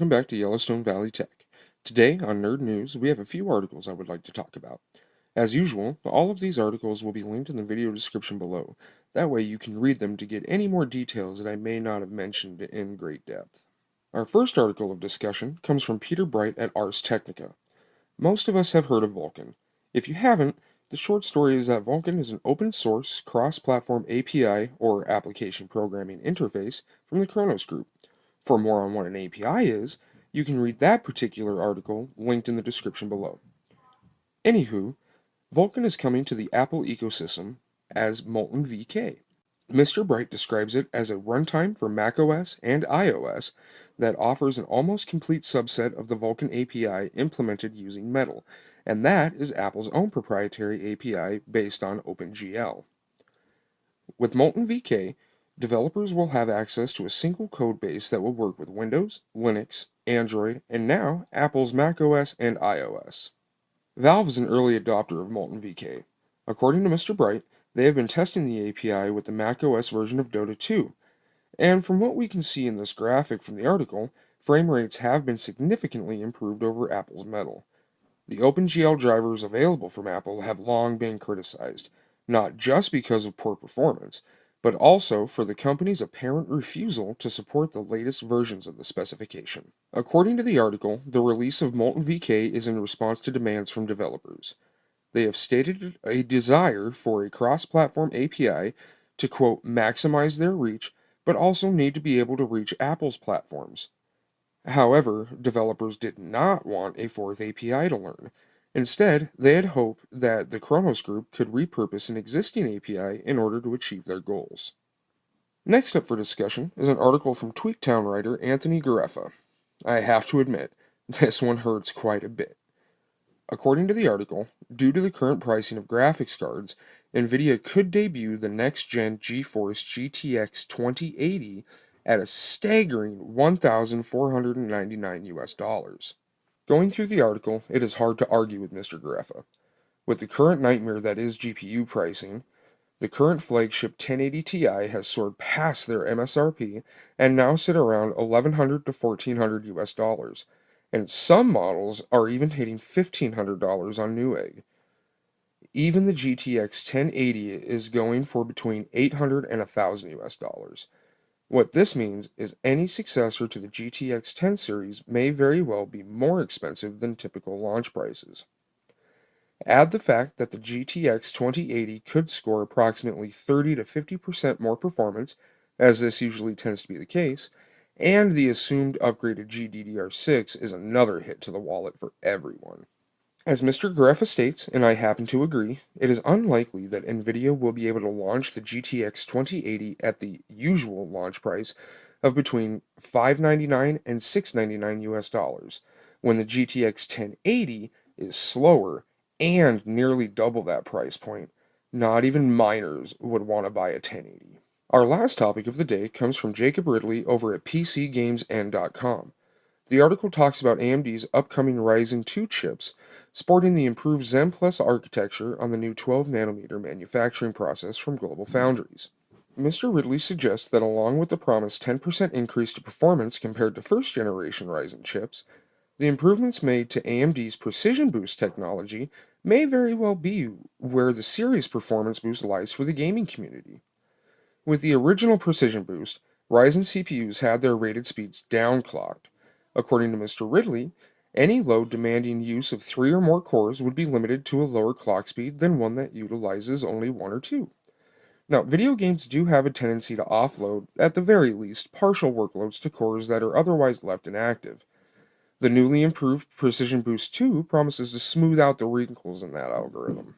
welcome back to Yellowstone Valley Tech. Today on Nerd News, we have a few articles I would like to talk about. As usual, all of these articles will be linked in the video description below. That way you can read them to get any more details that I may not have mentioned in great depth. Our first article of discussion comes from Peter Bright at Ars Technica. Most of us have heard of Vulkan. If you haven't, the short story is that Vulkan is an open source, cross-platform API or application programming interface from the Kronos Group. For more on what an API is, you can read that particular article linked in the description below. Anywho, Vulkan is coming to the Apple ecosystem as Molten VK. Mr. Bright describes it as a runtime for macOS and iOS that offers an almost complete subset of the Vulkan API implemented using Metal, and that is Apple's own proprietary API based on OpenGL. With Molten VK, developers will have access to a single code base that will work with Windows, Linux, Android, and now Apple's macOS and iOS. Valve is an early adopter of Molten VK. According to Mr. Bright, they have been testing the API with the macOS version of Dota 2, and from what we can see in this graphic from the article, frame rates have been significantly improved over Apple's Metal. The OpenGL drivers available from Apple have long been criticized, not just because of poor performance, but also for the company's apparent refusal to support the latest versions of the specification. According to the article, the release of Molten VK is in response to demands from developers. They have stated a desire for a cross-platform API to, quote, maximize their reach, but also need to be able to reach Apple's platforms. However, developers did not want a fourth API to learn. Instead, they had hoped that the Kronos Group could repurpose an existing API in order to achieve their goals. Next up for discussion is an article from Tweaktown writer Anthony Gareffa. I have to admit, this one hurts quite a bit. According to the article, due to the current pricing of graphics cards, NVIDIA could debut the next-gen GeForce GTX 2080 at a staggering $1,499 US. Going through the article, it is hard to argue with Mr. Gareffa. With the current nightmare that is GPU pricing, the current flagship 1080 Ti has soared past their MSRP and now sit around $1,100 to $1,400 US, and some models are even hitting $1,500 on Newegg. Even the GTX 1080 is going for between $800 and $1,000 US. What this means is any successor to the GTX 10 series may very well be more expensive than typical launch prices. Add the fact that the GTX 2080 could score approximately 30 to 50% more performance, as this usually tends to be the case, and the assumed upgraded GDDR6 is another hit to the wallet for everyone. As Mr. Gareffa states, and I happen to agree, it is unlikely that NVIDIA will be able to launch the GTX 2080 at the usual launch price of between $599 and $699 US, when the GTX 1080 is slower and nearly double that price point. Not even miners would want to buy a 1080. Our last topic of the day comes from Jacob Ridley over at PCGamesN.com. The article talks about AMD's upcoming Ryzen 2 chips, sporting the improved Zen Plus architecture on the new 12nm manufacturing process from Global Foundries. Mr. Ridley suggests that along with the promised 10% increase to performance compared to first-generation Ryzen chips, the improvements made to AMD's Precision Boost technology may very well be where the serious performance boost lies for the gaming community. With the original Precision Boost, Ryzen CPUs had their rated speeds downclocked. According to Mr. Ridley, any load demanding use of 3 or more cores would be limited to a lower clock speed than one that utilizes only 1 or 2. Now, video games do have a tendency to offload, at the very least, partial workloads to cores that are otherwise left inactive. The newly improved Precision Boost 2 promises to smooth out the wrinkles in that algorithm.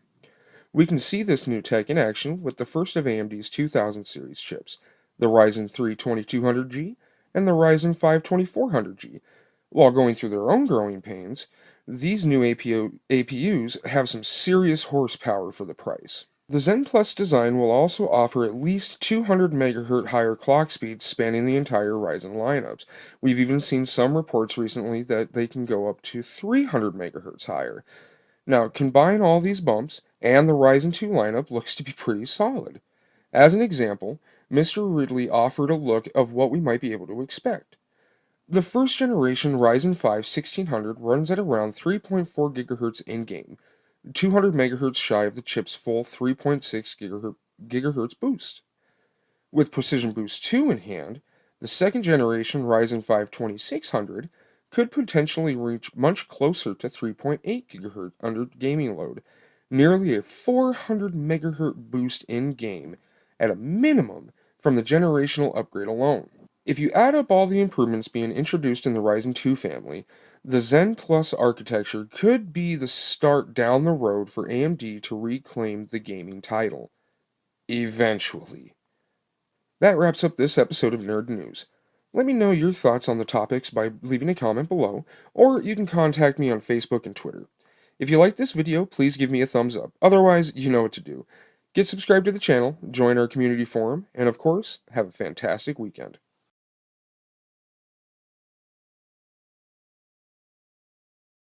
We can see this new tech in action with the first of AMD's 2000 series chips, the Ryzen 3 2200G and the Ryzen 5 2400G. While going through their own growing pains, these new APUs have some serious horsepower for the price. The Zen Plus design will also offer at least 200 MHz higher clock speeds spanning the entire Ryzen lineups. We've even seen some reports recently that they can go up to 300 MHz higher. Now, combine all these bumps, and the Ryzen 2 lineup looks to be pretty solid. As an example, Mr. Ridley offered a look of what we might be able to expect. The first generation Ryzen 5 1600 runs at around 3.4 GHz in-game, 200 MHz shy of the chip's full 3.6 GHz boost. With Precision Boost 2 in hand, the second generation Ryzen 5 2600 could potentially reach much closer to 3.8 GHz under gaming load, nearly a 400 MHz boost in game at a minimum from the generational upgrade alone. If you add up all the improvements being introduced in the Ryzen 2 family, the Zen Plus architecture could be the start down the road for AMD to reclaim the gaming title. Eventually. That wraps up this episode of Nerd News. Let me know your thoughts on the topics by leaving a comment below, or you can contact me on Facebook and Twitter. If you like this video, please give me a thumbs up. Otherwise, you know what to do. Get subscribed to the channel, join our community forum, and of course, have a fantastic weekend.